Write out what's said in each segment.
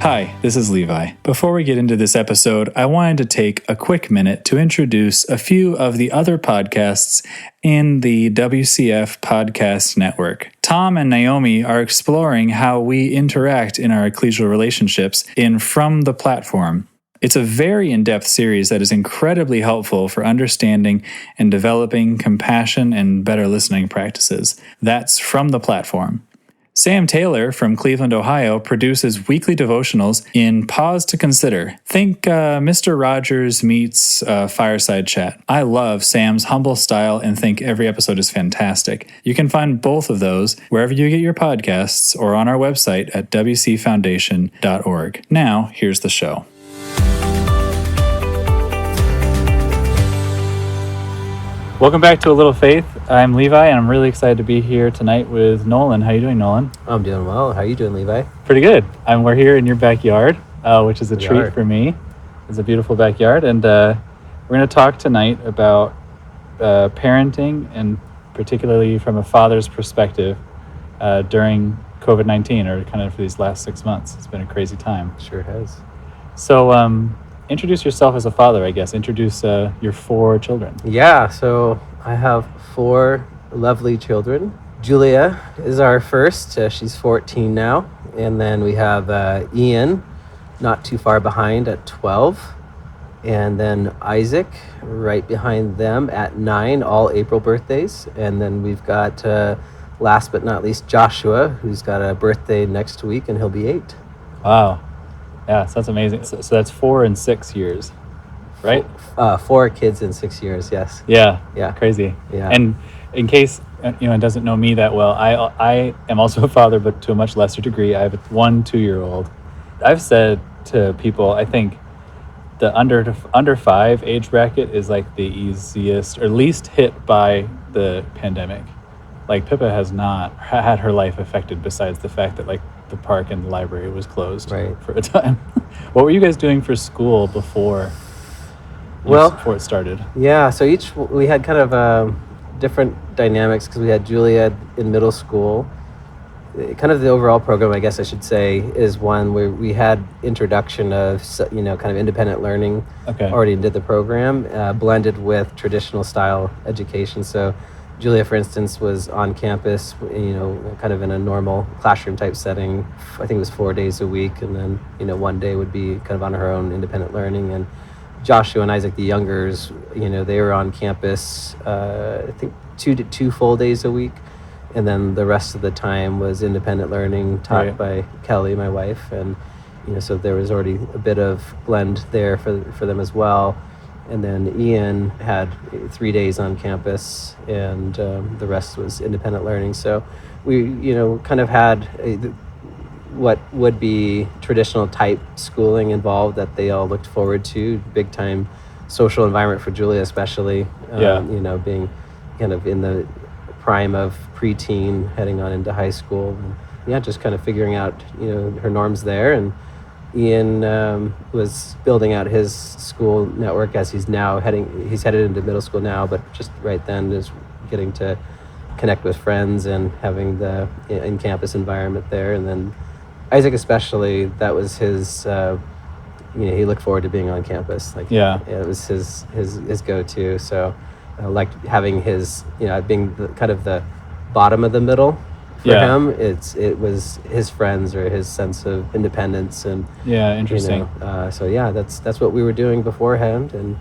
Hi, this is Levi. Before we get into this episode, I wanted to take a quick minute to introduce a few of the other podcasts in the WCF Podcast Network. Tom and Naomi are exploring how we interact in our ecclesial relationships in From the Platform. It's a very in-depth series that is incredibly helpful for understanding and developing compassion and better listening practices. That's From the Platform. Sam Taylor from Cleveland, Ohio, produces weekly devotionals in Pause to Consider. Think Mr. Rogers meets Fireside Chat. I love Sam's humble style and think every episode is fantastic. You can find both of those wherever you get your podcasts or on our website at wcfoundation.org. Now, here's the show. Welcome back to A Little Faith. I'm Levi, and I'm really excited to be here tonight with Nolan. How you doing, Nolan? I'm doing well. How are you doing, Levi? Pretty good. We're here in your backyard, which is a treat for me. It's a beautiful backyard, and we're going to talk tonight about parenting, and particularly from a father's perspective during COVID-19, or kind of for these last 6 months. It's been a crazy time. Sure has. So, introduce yourself as a father, I guess. Introduce your 4 children. Yeah, so I have 4 lovely children. Julia is our first. She's 14 now. And then we have Ian, not too far behind, at 12. And then Isaac, right behind them at 9, all April birthdays. And then we've got, last but not least, Joshua, who's got a birthday next week, and he'll be 8. Wow. Yeah, so that's amazing. So that's 4 and 6 years, right? 4 kids in 6 years, yes. Yeah. Yeah. Crazy. Yeah. And in case anyone doesn't know me that well, I am also a father, but to a much lesser degree. I have one 2-year-old. I've said to people, I think the under 5 age bracket is like the easiest or least hit by the pandemic. Like Pippa has not had her life affected, besides the fact that like the park and the library was closed for a time. What were you guys doing for school before it started? Yeah, so we had kind of different dynamics, because we had Julia in middle school. Kind of the overall program, I guess I should say, is one where we had introduction of, kind of independent learning. Already did the program, blended with traditional style education. So Julia, for instance, was on campus, kind of in a normal classroom type setting. I think it was 4 days a week, and then, one day would be kind of on her own independent learning. And Joshua and Isaac, the youngers, they were on campus, I think 2 full days a week. And then the rest of the time was independent learning taught by Kelly, my wife. And, so there was already a bit of blend there for them as well. And then Ian had 3 days on campus, and the rest was independent learning. So we, kind of had what would be traditional type schooling involved that they all looked forward to. Big time social environment for Julia, especially. Being kind of in the prime of preteen, heading on into high school. And, just kind of figuring out, her norms there. And Ian was building out his school network as he's headed into middle school now, but just right then is getting to connect with friends and having the in-campus environment there. And then Isaac especially, that was his, he looked forward to being on campus. It was his go-to. So like having his, being kind of the bottom of the middle. For him, it was his friends or his sense of independence, and interesting. That's what we were doing beforehand, and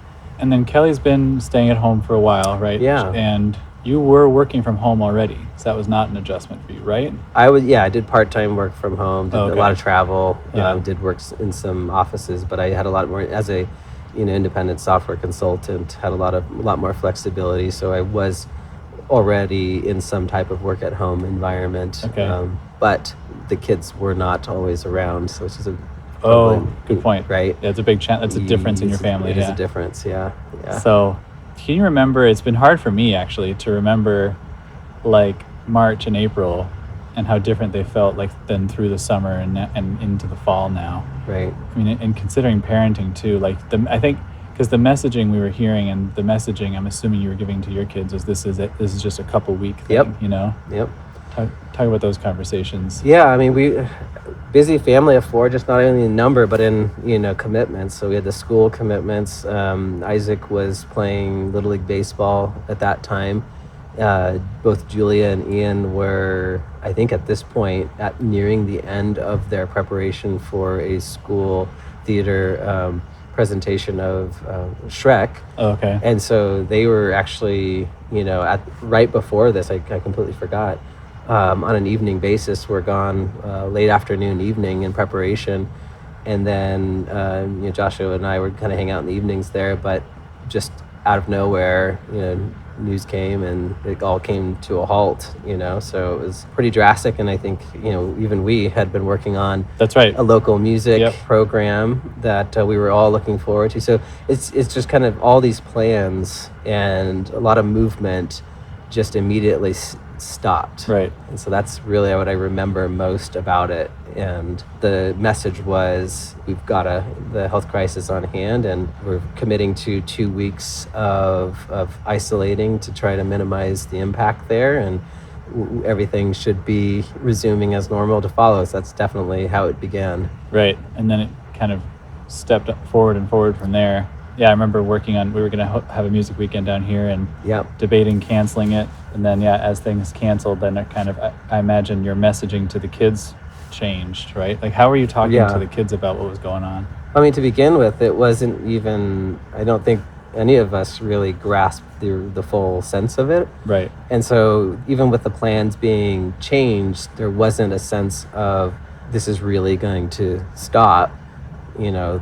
then Kelly's been staying at home for a while, right? Yeah. And you were working from home already, so that was not an adjustment for you, right? I did part-time work from home, did a lot of travel, did work in some offices, but I had a lot more as a independent software consultant, had a lot more flexibility, so I was already in some type of work at home environment. But the kids were not always around, so it's just good point. Right? Yeah, it's a big that's a difference in your family. It is a difference, yeah. So can you remember, it's been hard for me actually to remember like March and April and how different they felt like than through the summer and into the fall now. Right. I mean, and considering parenting too, like I think because the messaging we were hearing and the messaging I'm assuming you were giving to your kids is this is just a couple week thing, Yep. Talk Talk about those conversations. Yeah, I mean, we busy family of four, just not only in number but in commitments. So we had the school commitments. Isaac was playing Little League baseball at that time. Both Julia and Ian were, I think, at this point at nearing the end of their preparation for a school theater presentation of Shrek. Okay. And so they were actually, at right before this, I completely forgot. On an evening basis, we're gone late afternoon, evening in preparation, and then Joshua and I would kind of hang out in the evenings there. But just out of nowhere, news came and it all came to a halt. So it was pretty drastic. And I think even we had been working on that's right a local music program that we were all looking forward to. So it's just kind of all these plans and a lot of movement just immediately stopped. Right. And so that's really what I remember most about it. And the message was, we've got the health crisis on hand, and we're committing to 2 weeks of isolating to try to minimize the impact there, and everything should be resuming as normal to follow. So that's definitely how it began. Right. And then it kind of stepped forward and forward from there. Yeah, I remember working on, we were going to have a music weekend down here and debating canceling it. And then, as things canceled, then it kind of, I imagine your messaging to the kids changed, right? Like, how were you talking to the kids about what was going on? I mean, to begin with, it wasn't even, I don't think any of us really grasped the full sense of it. Right. And so even with the plans being changed, there wasn't a sense of this is really going to stop.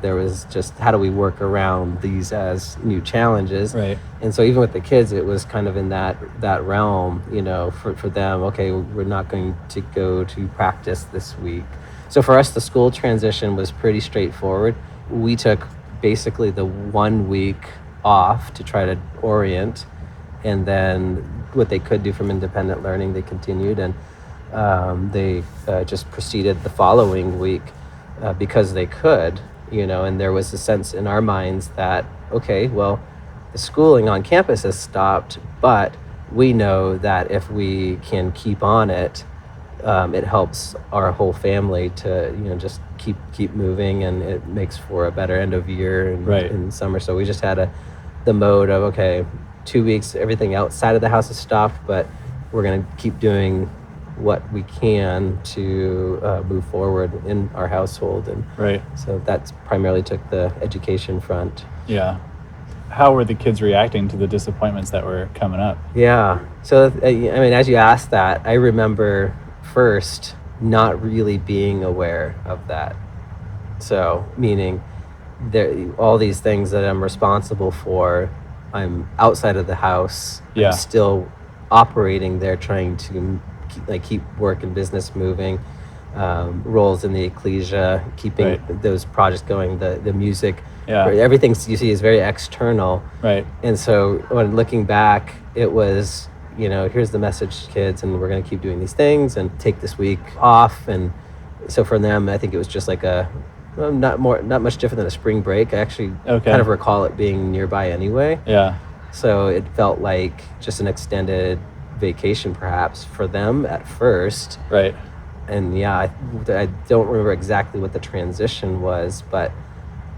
There was just, how do we work around these as new challenges? Right. And so even with the kids, it was kind of in that realm, for them, okay, we're not going to go to practice this week. So for us, the school transition was pretty straightforward. We took basically the 1 week off to try to orient, and then what they could do from independent learning, they continued, and they just proceeded the following week. Because they could, and there was a sense in our minds that, okay, well, the schooling on campus has stopped, but we know that if we can keep on it, it helps our whole family to, just keep moving, and it makes for a better end of year in summer. So we just had the mode of, okay, 2 weeks, everything outside of the house is stopped, but we're going to keep doing what we can to move forward in our household. And so that's primarily took the education front. Yeah. How were the kids reacting to the disappointments that were coming up? Yeah. So, I mean, as you asked that, I remember first not really being aware of that. So, meaning all these things that I'm responsible for, I'm outside of the house. I'm still operating there, trying to keep work and business moving, roles in the ecclesia, keeping those projects going, the music. Everything you see is very external. Right. And so when looking back, it was, here's the message, kids, and we're going to keep doing these things and take this week off. And so for them, I think it was just like not much different than a spring break. I actually kind of recall it being nearby anyway. Yeah. So it felt like just an extended vacation perhaps for them at first. Right. And I don't remember exactly what the transition was, but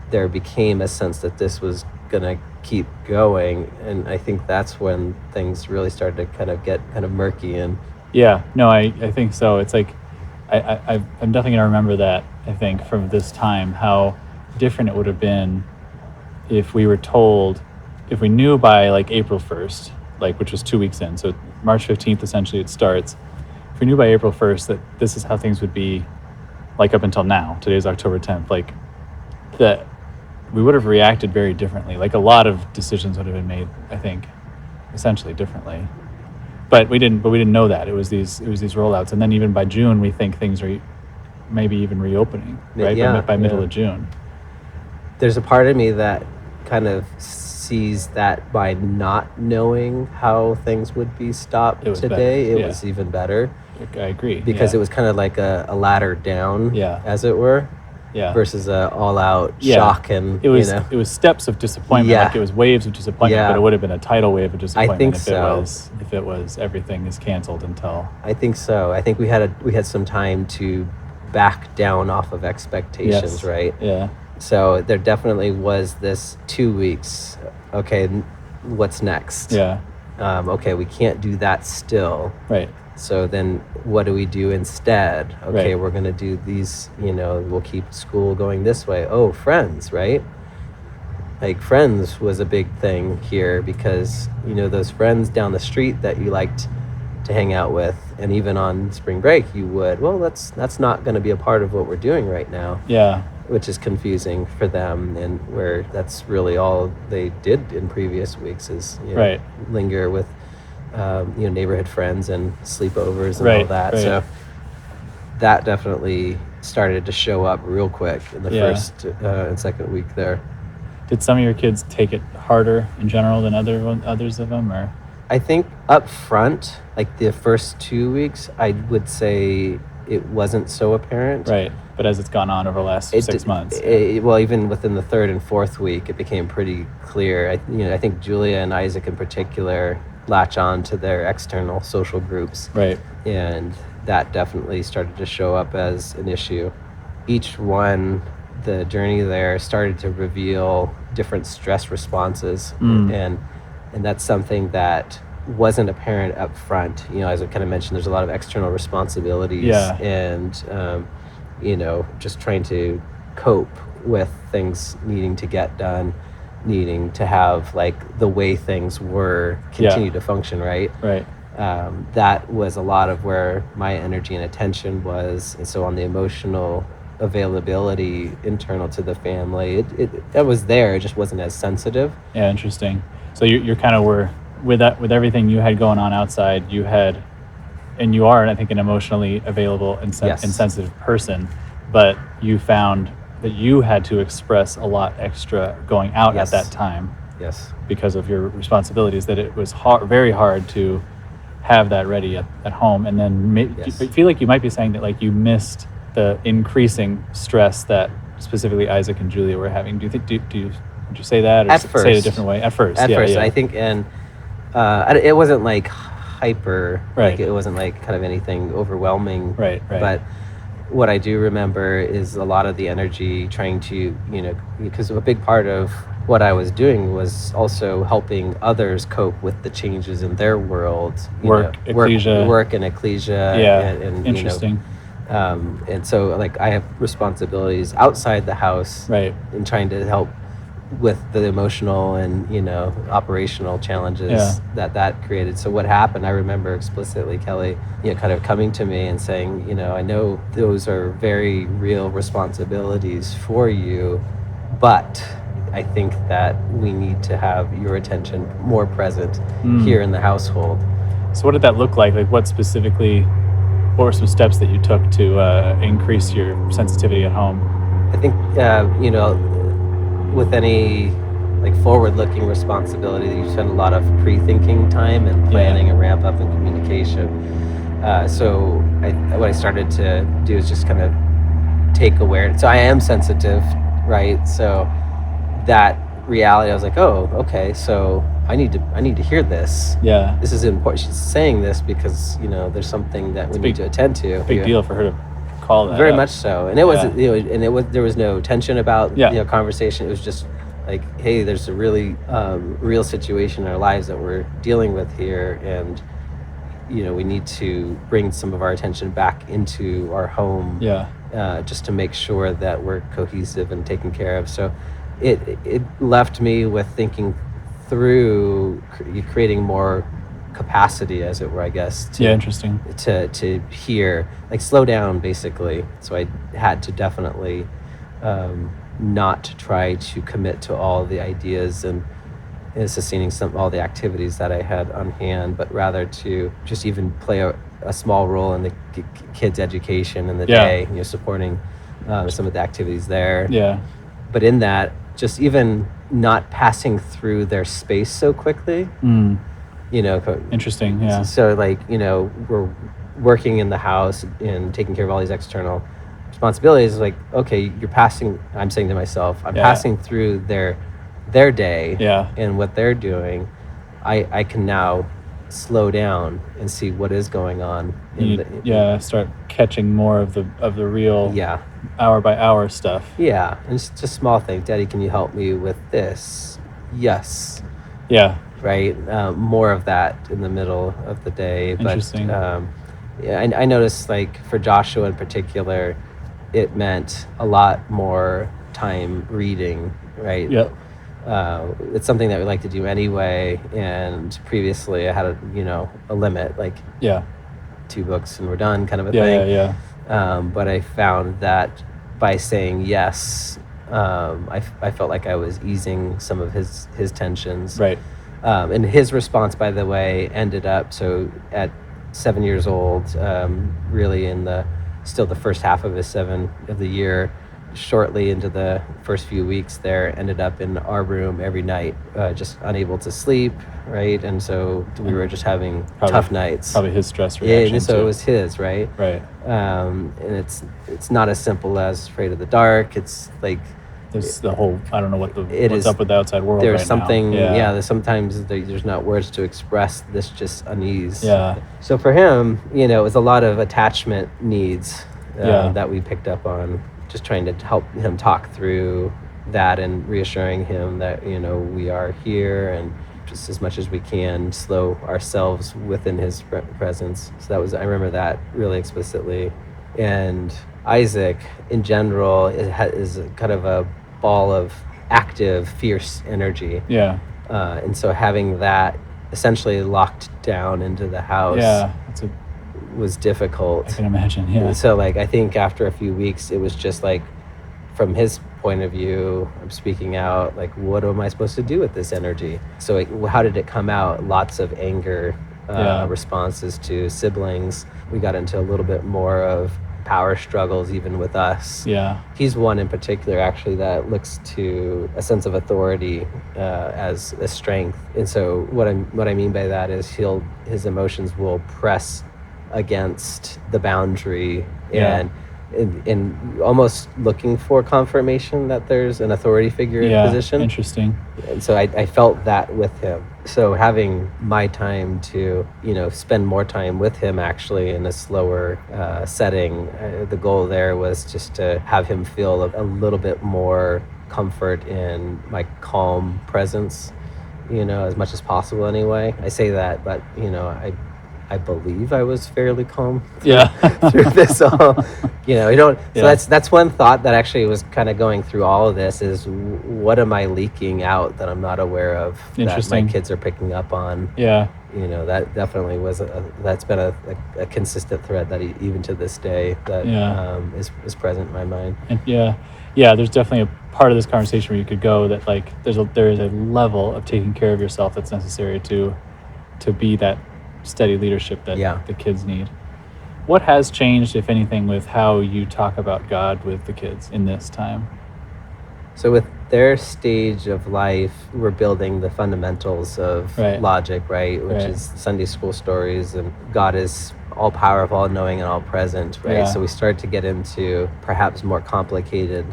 there became a sense that this was gonna keep going, and I think that's when things really started to kind of get kind of murky. And I think so. It's like I'm definitely gonna remember that, I think, from this time, how different it would have been if we were told, if we knew by like April 1st, which was 2 weeks in, so March 15th, essentially it starts. If we knew by April 1st that this is how things would be, like up until now, today's October 10th, that we would have reacted very differently. Like a lot of decisions would have been made, I think, essentially differently. But we didn't know that. It was these rollouts. And then even by June, we think things are maybe even reopening, right? By middle of June. There's a part of me that kind of sees that by not knowing how things would be stopped today, it was even better. I agree. Because it was kind of like a ladder down, as it were. Yeah. versus a all-out Yeah. shock and, It was steps of disappointment. Yeah. Like it was waves of disappointment, Yeah. but it would have been a tidal wave of disappointment think if so. if it was everything is canceled until. I think so. I think we had some time to back down off of expectations, Yes. right? Yeah. So there definitely was this 2 weeks. Okay, what's next? Yeah. Okay, we can't do that still. Right. So then what do we do instead? Okay, Right. we're going to do these, we'll keep school going this way. Oh, friends, right? Like friends was a big thing here because, those friends down the street that you liked to hang out with, and even on spring break you would, well, that's not going to be a part of what we're doing right now. Yeah. Which is confusing for them, and where that's really all they did in previous weeks is Right. linger with neighborhood friends and sleepovers and Right, all that. right. So that definitely started to show up real quick in the Yeah. first and second week there. Did some of your kids take it harder in general than others of them, or? I think up front, like the first 2 weeks, I would say it wasn't so apparent. Right. But as it's gone on over the last 6 months. Well, even within the third and fourth week, it became pretty clear. I think Julia and Isaac in particular latch on to their external social groups. Right. And that definitely started to show up as an issue. Each one, the journey there started to reveal different stress responses. And that's something that wasn't apparent up front. As I kind of mentioned, there's a lot of external responsibilities. Yeah. And, just trying to cope with things needing to get done, needing to have like the way things were continue to function, right? Right. That was a lot of where my energy and attention was. And so on the emotional availability internal to the family, it was there, it just wasn't as sensitive. Yeah, interesting. So you're kind of were with everything you had going on outside, you had, and you are, I think, an emotionally available and sensitive person, but you found that you had to express a lot extra going out at that time. Yes. Because of your responsibilities, that it was very hard to have that ready at home. And then I feel like you might be saying that like you missed the increasing stress that specifically Isaac and Julia were having. Do you think, would you say that, or say it a different way? At first, I think, and it wasn't like hyper, right. Like it wasn't like kind of anything overwhelming. Right. But what I do remember is a lot of the energy trying to, because a big part of what I was doing was also helping others cope with the changes in their world. Work and ecclesia. Yeah, and interesting. And so like I have responsibilities outside the house, right, in trying to help with the emotional and operational challenges that created. So what happened, I remember explicitly Kelly kind of coming to me and saying, I know those are very real responsibilities for you, but I think that we need to have your attention more present here in the household. So what did that look like? Like what were some steps that you took to increase your sensitivity at home? I think, with any like forward-looking responsibility, you spend a lot of pre-thinking time and planning and ramp up in communication. So what I started to do is just kind of take awareness. So I am sensitive, right? So that reality, I was like, oh, okay, so I need to hear this. Yeah, this is important. She's saying this because there's something that we need to attend to. Big deal for her to call that. Very up. much so, and it was there was no tension about conversation. It was just like, hey, there's a really real situation in our lives that we're dealing with here, and we need to bring some of our attention back into our home. Just to make sure that we're cohesive and taken care of. So it left me with thinking through creating more capacity, as it were, I guess. Interesting. To hear, like, slow down, basically. So I had to definitely not try to commit to all the ideas and sustaining all the activities that I had on hand, but rather to just even play a small role in the kids' education in the day, supporting some of the activities there. But in that, just even not passing through their space so quickly. Interesting. So like, we're working in the house and taking care of all these external responsibilities. Like, okay, I'm saying to myself, I'm passing through their day Yeah. and what they're doing. I can now slow down and see what is going on. Start catching more of the real hour by hour stuff. Yeah, and it's just small things. Daddy, can you help me with this? Yes. Yeah. Right. More of that in the middle of the day. Interesting. But I noticed, like, for Joshua in particular, it meant a lot more time reading. Right. Yep. It's something that we like to do anyway. And previously, I had a limit, like 2 books and we're done, kind of a thing. Yeah. But I found that by saying yes, I felt like I was easing some of his tensions. Right. And his response, by the way, ended up, so at 7 years old, really in the first half of his 7 of the year, shortly into the first few weeks there, ended up in our room every night, just unable to sleep, right? And so we were just having tough nights. Probably his stress reaction. And so it was his, right? Right. And it's not as simple as afraid of the dark. It's like, there's the whole, I don't know what's up with the outside world there's right something, now. there's sometimes there's not words to express this just unease. Yeah. So for him, it was a lot of attachment needs that we picked up on, just trying to help him talk through that and reassuring him that, we are here and just as much as we can slow ourselves within his presence. So I remember that really explicitly. And Isaac, in general, is kind of a ball of active, fierce energy. Yeah. And so having that essentially locked down into the house was difficult. I can imagine, yeah. And so, I think after a few weeks, it was just like, from his point of view, I'm speaking out, like, what am I supposed to do with this energy? So how did it come out? Lots of anger responses to siblings. We got into a little bit more of power struggles even with us. Yeah. He's one in particular actually that looks to a sense of authority as a strength. And so what I mean by that is his emotions will press against the boundary and almost looking for confirmation that there's an authority figure in position. Interesting. And so I felt that with him. So having my time to, spend more time with him actually in a slower setting, the goal there was just to have him feel a little bit more comfort in my calm presence, as much as possible anyway. I say that, but, I believe I was fairly calm through this all. So that's one thought that actually was kind of going through all of this is, what am I leaking out that I'm not aware of that my kids are picking up on? Yeah. That definitely was that's been a consistent thread that even to this day that is present in my mind. And there's definitely a part of this conversation where you could go that there is a level of taking care of yourself that's necessary to be that steady leadership that the kids need. What has changed, if anything, with how you talk about God with the kids in this time? So with their stage of life, we're building the fundamentals of logic, right? Which is Sunday school stories, and God is all powerful, all knowing, and all present, right? Yeah. So we start to get into perhaps more complicated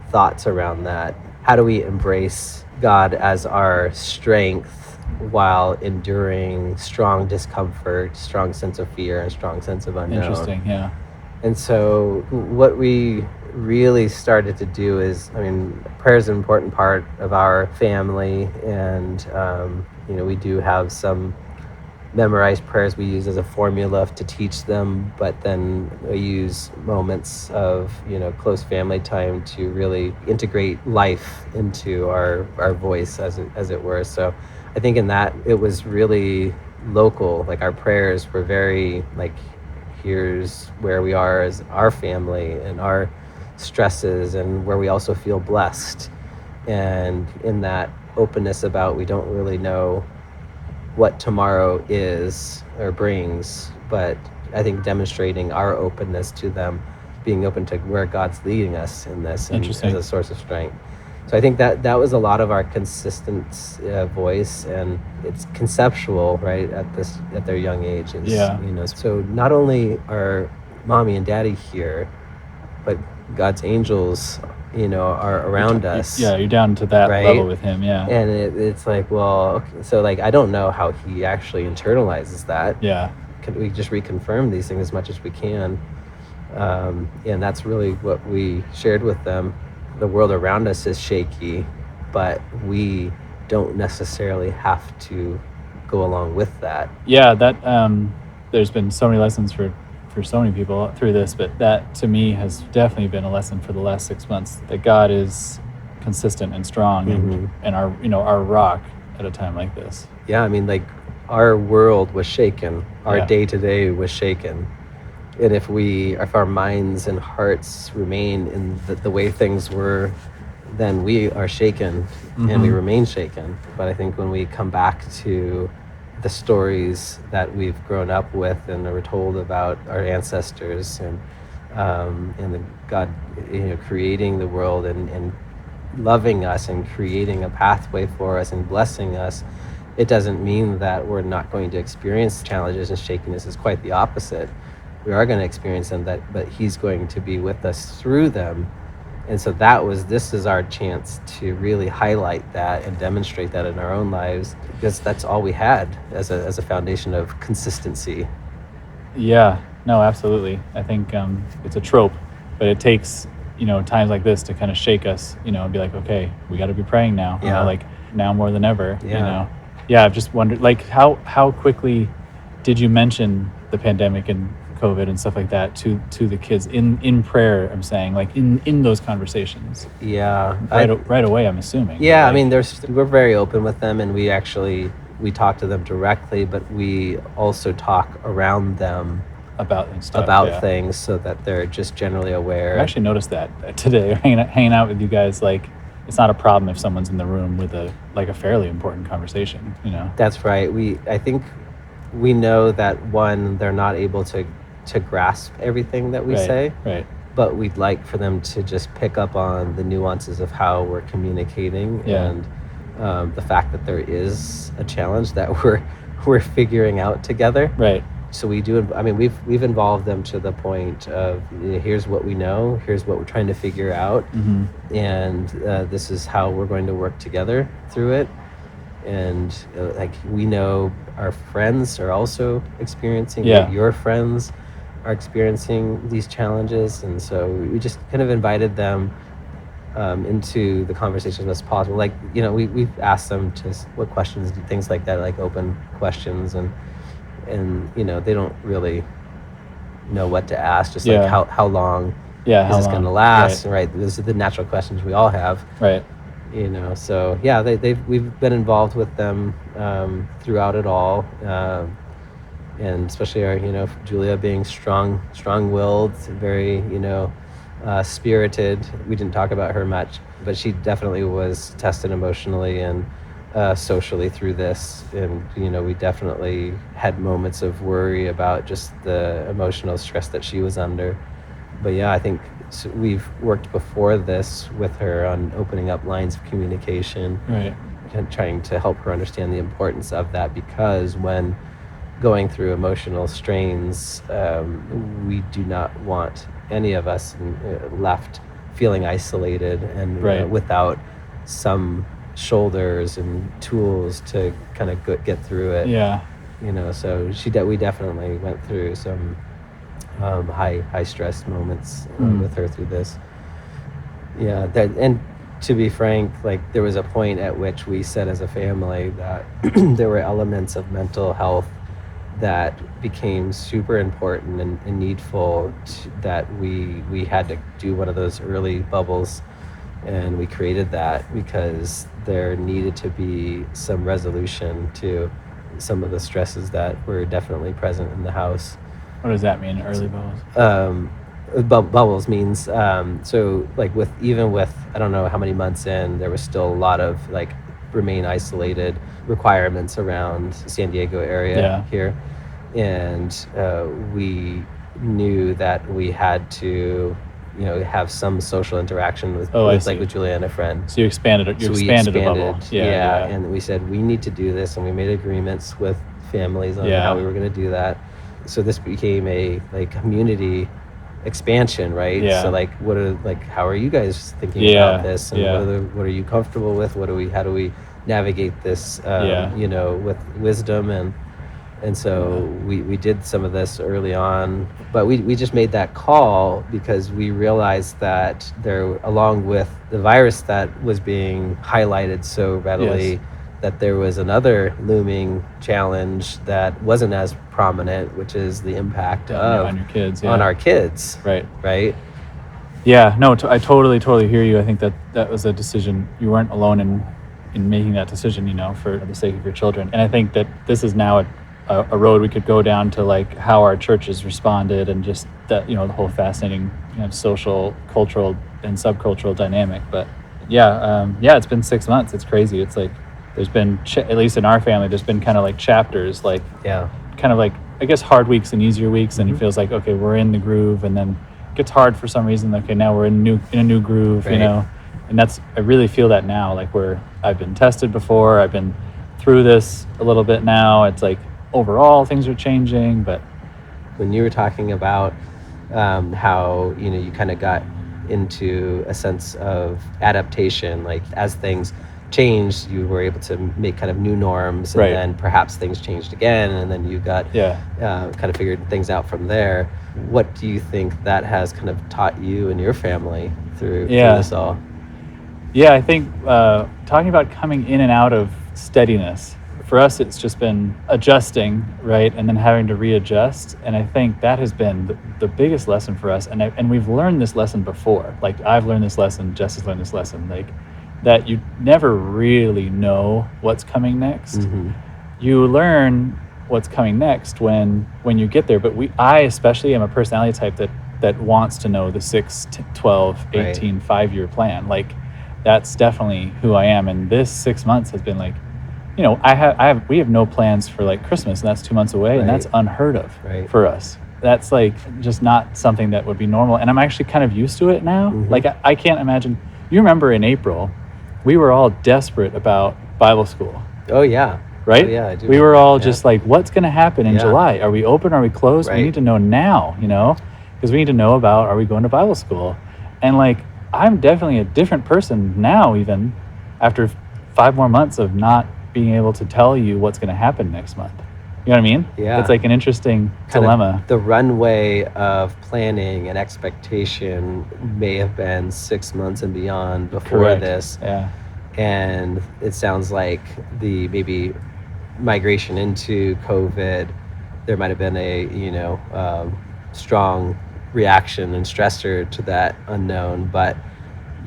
thoughts around that. How do we embrace God as our strength while enduring strong discomfort, strong sense of fear, and strong sense of unknown? Interesting, yeah. And so what we really started to do is, prayer is an important part of our family, and we do have some memorized prayers we use as a formula to teach them, but then we use moments of close family time to really integrate life into our voice, as it were. So I think in that it was really local. Like, our prayers were very like, here's where we are as our family and our stresses, and where we also feel blessed, and in that openness about, we don't really know what tomorrow is or brings, but I think demonstrating our openness to them, being open to where God's leading us in this, and as a source of strength. So I think that was a lot of our consistent voice, and it's conceptual, right, at their young ages. So not only are mommy and daddy here, but God's angels, are around us. Yeah, you're down to that right? level with him. Yeah. And it's like, well, okay, so like I don't know how he actually internalizes that. Yeah. We just reconfirm these things as much as we can, and that's really what we shared with them. The world around us is shaky, but we don't necessarily have to go along with that. Yeah, that there's been so many lessons for so many people through this, but that to me has definitely been a lesson for the last 6 months, that God is consistent and strong and our our rock at a time like this. Yeah, I mean, like, our world was shaken, our day-to-day was shaken, and if our minds and hearts remain in the way things were, then we are shaken and we remain shaken. But I think when we come back to the stories that we've grown up with and are told about our ancestors and the God, creating the world and loving us and creating a pathway for us and blessing us, it doesn't mean that we're not going to experience challenges and shakiness. It's quite the opposite. We are going to experience them, but He's going to be with us through them. And so this is our chance to really highlight that and demonstrate that in our own lives, because that's all we had as a foundation of consistency. Yeah, no, absolutely. I think it's a trope, but it takes, times like this to kind of shake us, and be like, okay, we got to be praying now, like now more than ever, Yeah, I've just wondered, like, how quickly did you mention the pandemic and COVID and stuff like that to the kids in prayer? I'm saying, like, in those conversations. Yeah, right away, I'm assuming. Yeah, like, I mean, we're very open with them, and we talk to them directly, but we also talk around them about things, so that they're just generally aware. I actually noticed that today, hanging out with you guys. Like, it's not a problem if someone's in the room with a fairly important conversation. That's right. I think we know that, one, they're not able to grasp everything that we say, right, but we'd like for them to just pick up on the nuances of how we're communicating, and the fact that there is a challenge that we're figuring out together. Right. So we do. I mean, we've involved them to the point of, here's what we know, here's what we're trying to figure out, and this is how we're going to work together through it. And like, we know our friends are also experiencing. Your friends are experiencing these challenges, and so we just kind of invited them into the conversation as possible. Like, we've asked them to what questions, things like that, like open questions, and they don't really know what to ask. Just like how long is this going to last? Right. Those are the natural questions we all have. Right. So we've been involved with them throughout it all. And especially our, Julia being strong-willed, very, spirited. We didn't talk about her much, but she definitely was tested emotionally and socially through this. And, we definitely had moments of worry about just the emotional stress that she was under. But yeah, I think we've worked before this with her on opening up lines of communication, right, and trying to help her understand the importance of that, because when going through emotional strains, we do not want any of us left feeling isolated and without some shoulders and tools to kind of get through it. Yeah. So we definitely went through some high stress moments with her through this. Yeah, and to be frank, like, there was a point at which we said as a family that there were elements of mental health that became super important and needful, that we had to do one of those early bubbles, and we created that because there needed to be some resolution to some of the stresses that were definitely present in the house. What does that mean, early bubbles? Bubbles means so, like, even with I don't know how many months in, there was still a lot of, like, remain isolated requirements around San Diego area here, and we knew that we had to have some social interaction with Julia and a friend. So you expanded a bubble. Yeah, and we said we need to do this, and we made agreements with families on how we were going to do that. So this became a community expansion, right? Yeah. So like, how are you guys thinking Yeah, about this, and yeah. what are you comfortable with? How do we navigate this, Yeah. with wisdom? And so we did some of this early on, but we just made that call because we realized that there, along with the virus that was being highlighted so readily, Yes. that there was another looming challenge that wasn't as prominent, which is the impact on your kids, on our kids. Right. Yeah, no, I totally hear you. I think that was a decision. You weren't alone in making that decision, for the sake of your children. And I think that this is now a road we could go down to, like, how our churches responded, and just that, the whole fascinating, social, cultural, and subcultural dynamic. But yeah, it's been 6 months. It's crazy. It's like there's been, at least in our family, there's been kind of like chapters, like kind of like, I guess, hard weeks and easier weeks, and it feels like, okay, we're in the groove, and then it gets hard for some reason. Okay, now we're in a new groove, Right. And I really feel that now. Like, I've bbeen tested before, I've been through this a little bit now. It's like overall things are changing, but When you were talking about how you kind of got into a sense of adaptation, like as things changed, you were able to make kind of new norms, and Right. then perhaps things changed again, and then you got kind of figured things out from there. What do you think that has kind of taught you and your family through this all? Yeah, I think talking about coming in and out of steadiness, for us, it's just been adjusting, right? And then having to readjust. And I think that has been the biggest lesson for us. And we've learned this lesson before. Like, I've learned this lesson, Jess has learned this lesson, like, that you never really know what's coming next. Mm-hmm. You learn what's coming next when you get there. But I especially am a personality type that wants to know the 6, 12, 18, 5-year plan. Like, that's definitely who I am. And this 6 months has been like, we have no plans for, like, Christmas, and that's 2 months away, and that's unheard of for us. That's, like, just not something that would be normal. And I'm actually kind of used to it now. Mm-hmm. Like, I can't imagine. You remember in April, we were all desperate about Bible school. Oh, yeah. Right? Oh, yeah, I do. We were all just like, what's going to happen in July? Are we open? Are we closed? Right. We need to know now, because we need to know about, are we going to Bible school? And, like, I'm definitely a different person now, even after 5 more months of not being able to tell you what's going to happen next month. You know what I mean? Yeah. It's like an interesting kind dilemma. The runway of planning and expectation may have been 6 months and beyond before this. Yeah. And it sounds like the maybe migration into COVID, there might have been a strong reaction and stressor to that unknown, but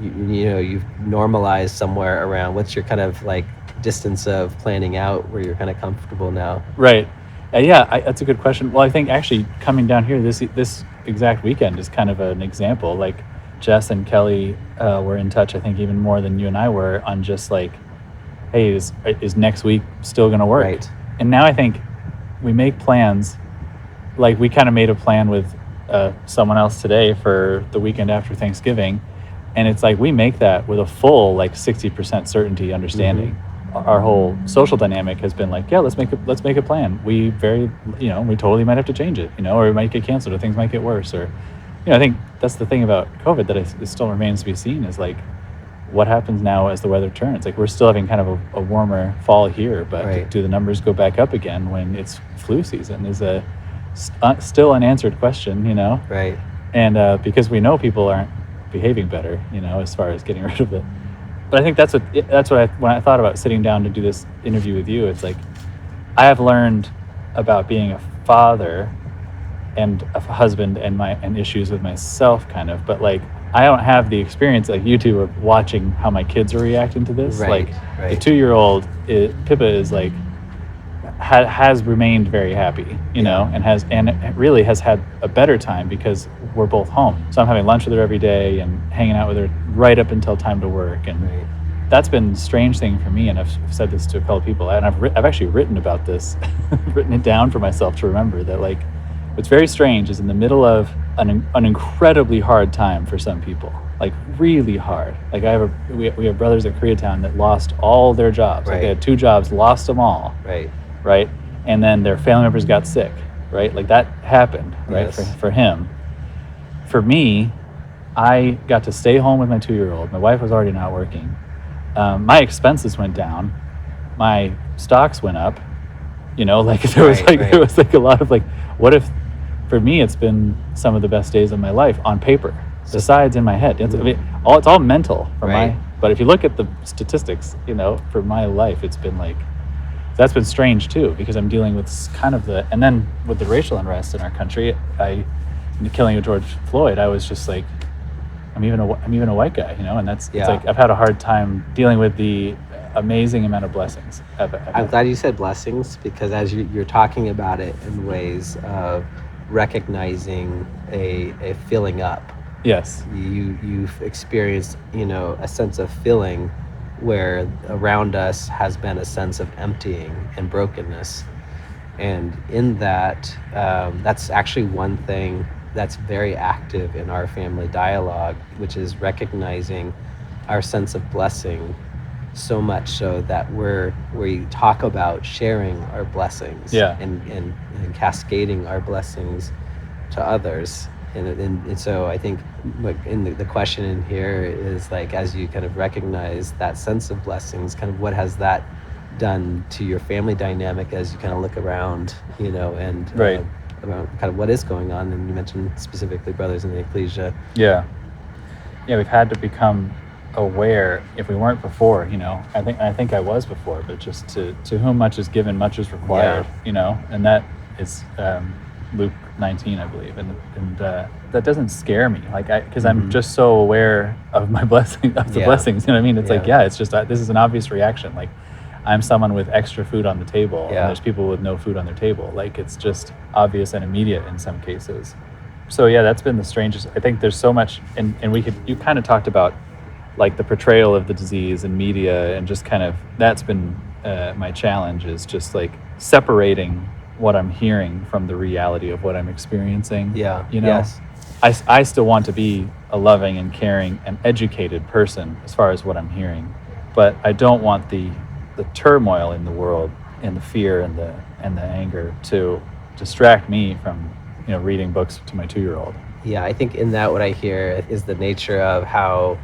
you've normalized somewhere around. What's your kind of like distance of planning out where you're kind of comfortable now? Right. That's a good question. Well, I think actually coming down here this exact weekend is kind of an example. Like, Jess and Kelly were in touch, I think, even more than you and I were, on just like, hey, is next week still going to work? Right. And now I think we make plans. Like, we kind of made a plan with someone else today for the weekend after Thanksgiving, and it's like we make that with a full, like, 60% certainty understanding. Mm-hmm. Our whole social dynamic has been like, let's make a plan. We totally might have to change it, or it might get canceled, or things might get worse, or I think that's the thing about COVID that it still remains to be seen, is like, what happens now as the weather turns? Like, we're still having kind of a warmer fall here, but do the numbers go back up again when it's flu season? Is a still unanswered question, Right. And because we know people aren't behaving better, as far as getting rid of it. But I think that's what when I thought about sitting down to do this interview with you, it's like, I have learned about being a father and a husband and issues with myself, kind of, but like, I don't have the experience like you two of watching how my kids are reacting to this. Right. The 2-year-old Pippa is like has remained very happy, and really has had a better time because we're both home. So I'm having lunch with her every day and hanging out with her right up until time to work, and that's been a strange thing for me. And I've said this to a couple of people, and I've actually written about this, written it down for myself to remember that, like, what's very strange is in the middle of an incredibly hard time for some people, like really hard. Like, we have brothers at Koreatown that lost all their jobs. Like, they had 2 jobs, lost them all. Right. And then their family members got sick. Right. Like, that happened. Right. Yes. For him. for me, I got to stay home with my 2-year-old. My wife was already not working. My expenses went down. My stocks went up. Like there was like a lot of like, what if, for me, it's been some of the best days of my life on paper, besides in my head. It's all mental but if you look at the statistics, for my life, it's been like, that's been strange too, because I'm dealing with kind of and then with the racial unrest in our country, the killing of George Floyd, I was just like, I'm even a white guy, and it's like I've had a hard time dealing with the amazing amount of blessings. I'm glad you said blessings, because as you're talking about it in ways of recognizing a filling up. Yes. You've experienced, a sense of filling where around us has been a sense of emptying and brokenness. And in that, that's actually one thing that's very active in our family dialogue, which is recognizing our sense of blessing, so much so that we talk about sharing our blessings and cascading our blessings to others. And so I think the question in here is like, as you kind of recognize that sense of blessings, kind of what has that done to your family dynamic as you kind of look around, and around kind of what is going on. And you mentioned specifically brothers in the ecclesia. Yeah, we've had to become aware. If we weren't before, I think I was before, but just to whom much is given, much is required. And that is Luke 19, I believe, and that doesn't scare me, like because I'm just so aware of my blessing, of the blessings. You know what I mean? It's like it's just this is an obvious reaction. Like, I'm someone with extra food on the table, and there's people with no food on their table. Like, it's just obvious and immediate in some cases. So that's been the strangest. I think there's so much, and you kind of talked about like the portrayal of the disease in media, and just kind of that's been my challenge, is just like separating what I'm hearing from the reality of what I'm experiencing. Yes. I still want to be a loving and caring and educated person as far as what I'm hearing, but I don't want the turmoil in the world and the fear and the anger to distract me from reading books to my 2-year-old. I think in that what I hear is the nature of how,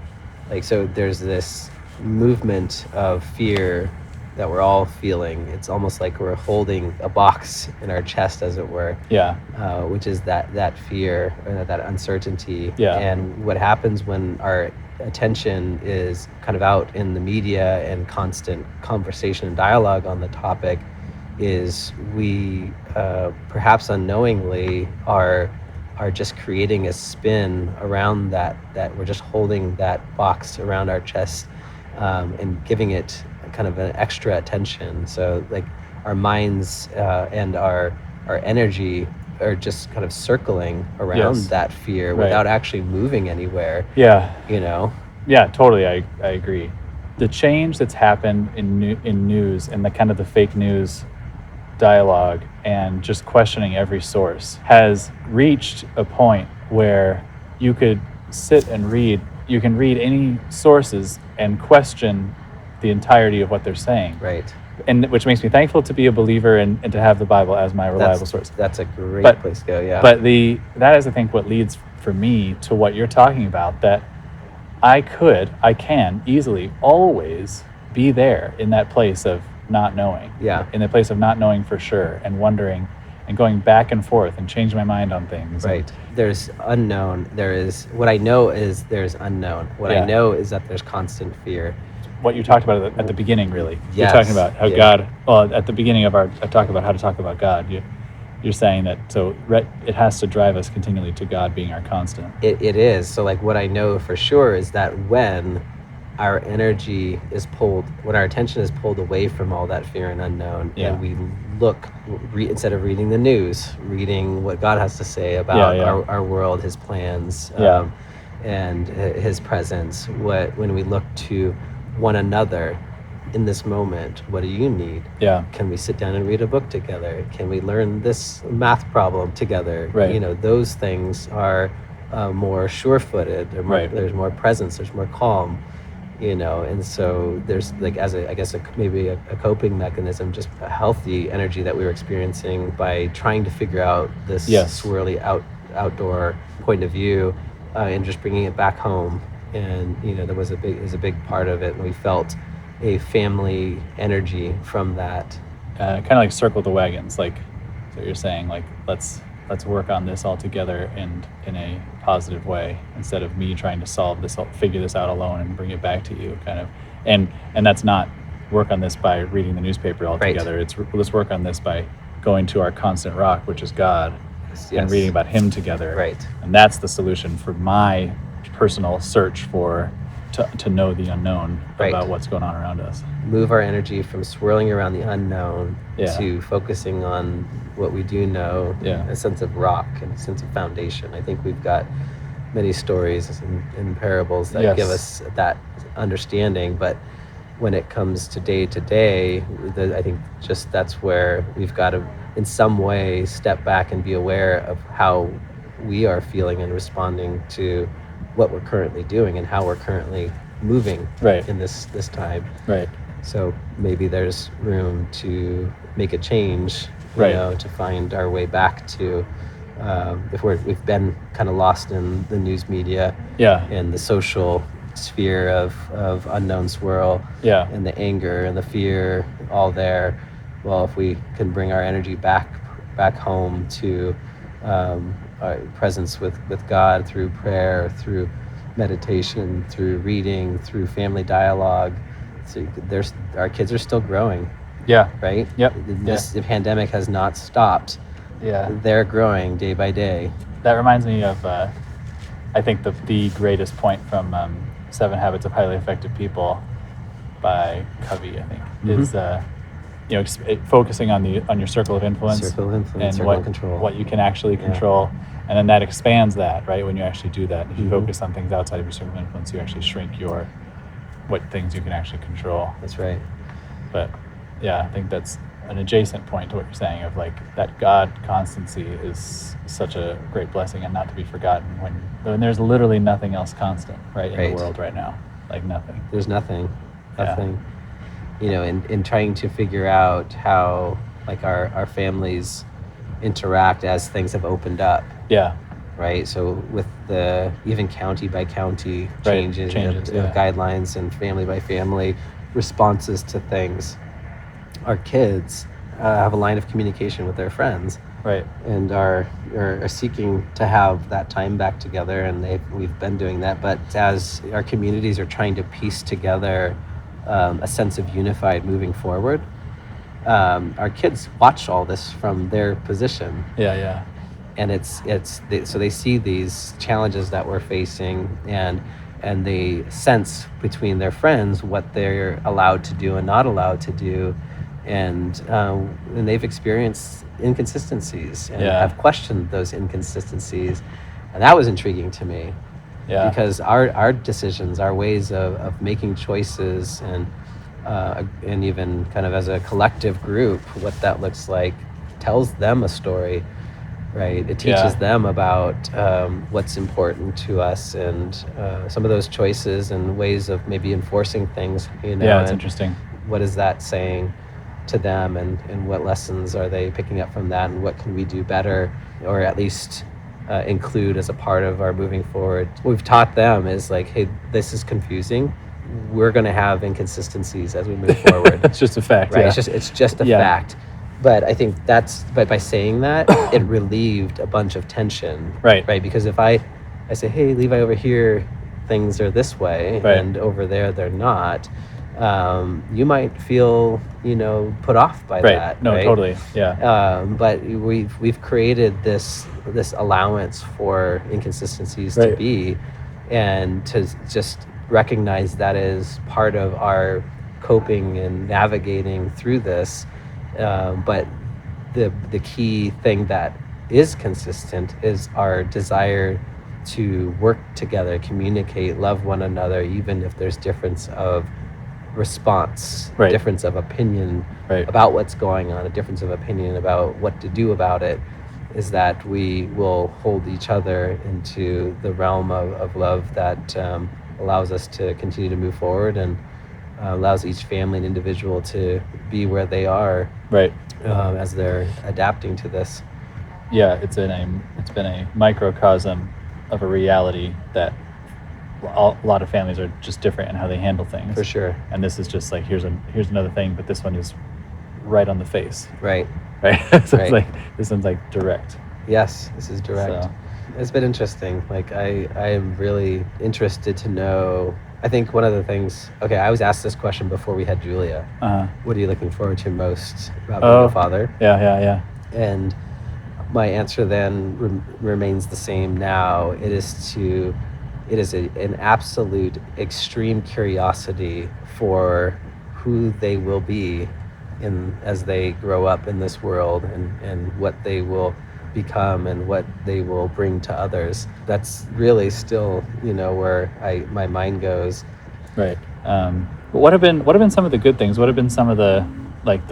like, so there's this movement of fear that we're all feeling. It's almost like we're holding a box in our chest, as it were. Which is that fear, or that uncertainty. And what happens when our attention is kind of out in the media and constant conversation and dialogue on the topic is we perhaps unknowingly are just creating a spin around that we're just holding that box around our chest and giving it kind of an extra attention. So like our minds and our energy are just kind of circling around that fear without actually moving anywhere. Totally. I agree. The change that's happened in news, and the kind of the fake news dialogue and just questioning every source, has reached a point where you could sit and you can read any sources and question the entirety of what they're saying. And which makes me thankful to be a believer and to have the Bible as my reliable source. That's a great place to go. But that is, I think, what leads for me to what you're talking about, that I can easily always be there in that place of not knowing. In the place of not knowing for sure, and wondering and going back and forth and changing my mind on things. There's unknown. What I know is there's unknown. What I know is that there's constant fear. What you talked about at the beginning, really. You're talking about how God, at the beginning of our talk about how to talk about God, you're saying that, so it has to drive us continually to God being our constant. It is. So like what I know for sure is that when our energy is pulled, when our attention is pulled away from all that fear and unknown, and we look, instead of reading the news, reading what God has to say about our world, his plans, and his presence, when we look to one another in this moment, what do you need? Can we sit down and read a book together? Can we learn this math problem together? Those things are more sure-footed. There's more presence, there's more calm, and so there's like, as maybe a coping mechanism, just a healthy energy that we were experiencing by trying to figure out this swirly outdoor point of view, and just bringing it back home. And there was a big part of it, and we felt a family energy from that. Kind of like circle the wagons, like so you're saying, like let's work on this all together and in a positive way, instead of me trying to figure this out alone and bring it back to you, kind of. And that's not work on this by reading the newspaper all together. It's let's work on this by going to our constant rock, which is God, and reading about Him together. Right. And that's the solution for my personal search to know the unknown about what's going on around us. Move our energy from swirling around the unknown to focusing on what we do know, a sense of rock and a sense of foundation. I think we've got many stories and parables that give us that understanding, but when it comes to day, I think just that's where we've got to, in some way, step back and be aware of how we are feeling and responding to what we're currently doing and how we're currently moving in this time. Right. So maybe there's room to make a change, to find our way back to, if we've been kind of lost in the news media and the social sphere of unknown swirl and the anger and the fear all there. Well, if we can bring our energy back home to our presence with God through prayer, through meditation, through reading, through family dialogue, so our kids are still growing. Right? Yep. The pandemic has not stopped. They're growing day by day. That reminds me of I think the greatest point from 7 Habits of Highly Effective People by Covey, I think, is focusing on your circle of influence, and control, what you can actually control, and then that expands that, right? When you actually do that, if you focus on things outside of your circle of influence, you actually shrink what things you can actually control. That's right. But I think that's an adjacent point to what you're saying of like that God constancy is such a great blessing and not to be forgotten when there's literally nothing else constant in the world right now. Like nothing. There's nothing. In trying to figure out how like our families interact as things have opened up. Right. So with the even county by county changes of guidelines and family by family responses to things, our kids have a line of communication with their friends, and are seeking to have that time back together, and we've been doing that. But as our communities are trying to piece together a sense of unified moving forward, our kids watch all this from their position. And so they see these challenges that we're facing, and they sense between their friends what they're allowed to do and not allowed to do. And they've experienced inconsistencies and have questioned those inconsistencies, and that was intriguing to me, because our decisions, our ways of making choices, and even kind of as a collective group, what that looks like, tells them a story, right? It teaches them about what's important to us, and some of those choices and ways of maybe enforcing things. It's interesting. What is that saying to them, and what lessons are they picking up from that, and what can we do better, or at least include as a part of our moving forward? What we've taught them is like, hey, this is confusing. We're going to have inconsistencies as we move forward. It's just a fact, right? It's just a fact. But I think by saying that, it relieved a bunch of tension, right? Because if I say, hey, Levi, over here, things are this way, and over there they're not. You might feel, put off by that. No, totally. But we've created this allowance for inconsistencies to be, and to just recognize that as part of our coping and navigating through this. But the key thing that is consistent is our desire to work together, communicate, love one another, even if there's difference of response, difference of opinion about what's going on, a difference of opinion about what to do about it, is that we will hold each other into the realm of love that allows us to continue to move forward, and allows each family and individual to be where they are as they're adapting to this. it's been a microcosm of a reality that a lot of families are just different in how they handle things. For sure. And this is just like, here's another thing, but this one is right on the face. Right. So Right. it's like, this one's like direct. Yes, this is direct. So. It's been interesting. Like I am really interested to know. I think one of the things, I was asked this question before we had Julia. What are you looking forward to most about being a father? Yeah. And my answer then remains the same now. It is an absolute extreme curiosity for who they will be as they grow up in this world, and what they will become and what they will bring to others. That's really still, where my mind goes. Right. But what have been some of the good things? What have been some of the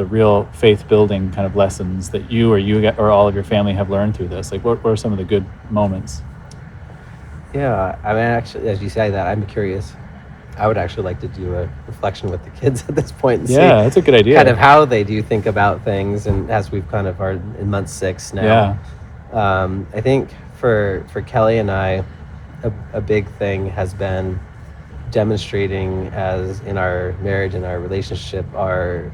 real faith building kind of lessons that you or all of your family have learned through this? Like, what were some of the good moments? Yeah, I mean, actually, as you say that, I'm curious. I would actually like to do a reflection with the kids at this point and see that's a good idea. Kind of how they do think about things, and as we've kind of are in month 6 now. I think for Kelly and I, a big thing has been demonstrating, as in our marriage and our relationship, our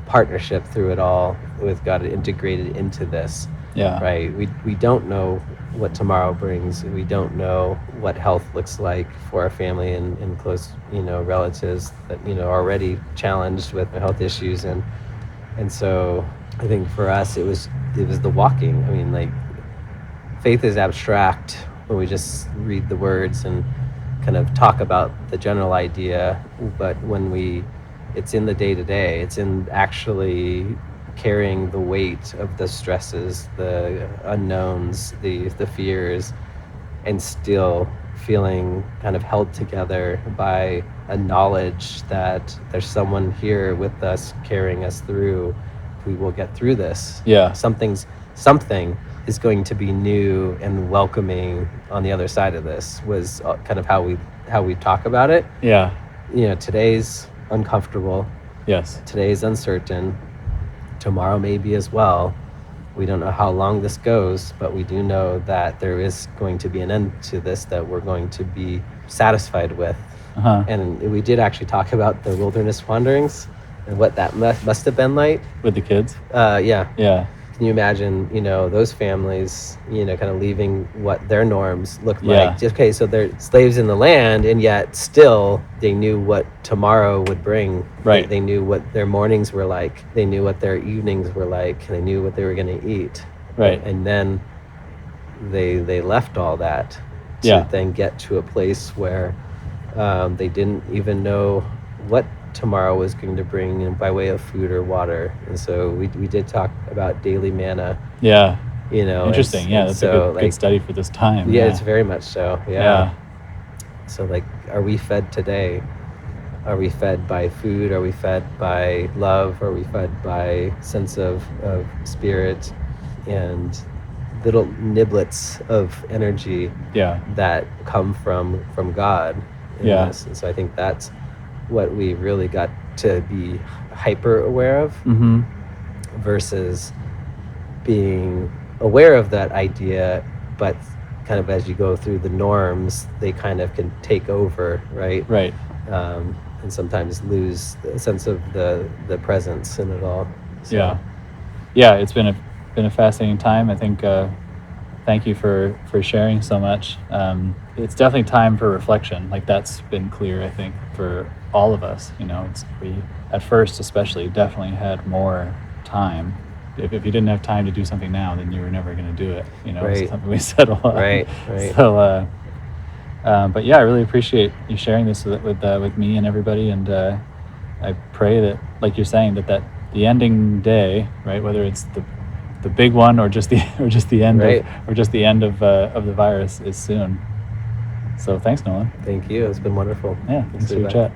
partnership through it all with God integrated into this. Yeah. Right. We don't know what tomorrow brings. We don't know what health looks like for our family and close, relatives that, are already challenged with health issues. And so I think for us, it was the walking. I mean, like, faith is abstract when we just read the words and kind of talk about the general idea. But when it's in the day-to-day, it's in actually carrying the weight of the stresses, the unknowns, the fears, and still feeling kind of held together by a knowledge that there's someone here with us carrying us through. We will get through this. Yeah. Something is going to be new and welcoming on the other side of this, was kind of how we talk about it. Yeah. Today's uncomfortable. Yes. Today's uncertain. Tomorrow may be as well. We don't know how long this goes, but we do know that there is going to be an end to this that we're going to be satisfied with. And we did actually talk about the wilderness wanderings and what that must have been like. With the kids? Yeah. Can you imagine, those families, kind of leaving what their norms look like? Okay, so they're slaves in the land, and yet still they knew what tomorrow would bring. Right. They knew what their mornings were like. They knew what their evenings were like. They knew what they were going to eat. Right. And then they left all that to then get to a place where they didn't even know what tomorrow was going to bring by way of food or water. And so we did talk about daily manna. Yeah. Interesting. That's a good study for this time. Yeah, it's very much so. Yeah. So, like, are we fed today? Are we fed by food? Are we fed by love? Are we fed by sense of spirit and little niblets of energy that come from God in this? And so I think that's what we really got to be hyper aware of, versus being aware of that idea, but kind of as you go through the norms, they kind of can take over, right? Right. And sometimes lose the sense of the presence in it all. So. Yeah. It's been a fascinating time. I think. Thank you for sharing so much. It's definitely time for reflection. Like, that's been clear, I think, for all of us. We at first especially definitely had more time. If you didn't have time to do something now, then you were never going to do it. Right. It's something we said a lot. Right. So, but yeah, I really appreciate you sharing this with me and everybody. And I pray that, like you're saying, that the ending day, right, whether it's the big one or just the end of the virus, is soon. So thanks, Nolan. Thank you. It's been wonderful. Yeah, thanks for your chat.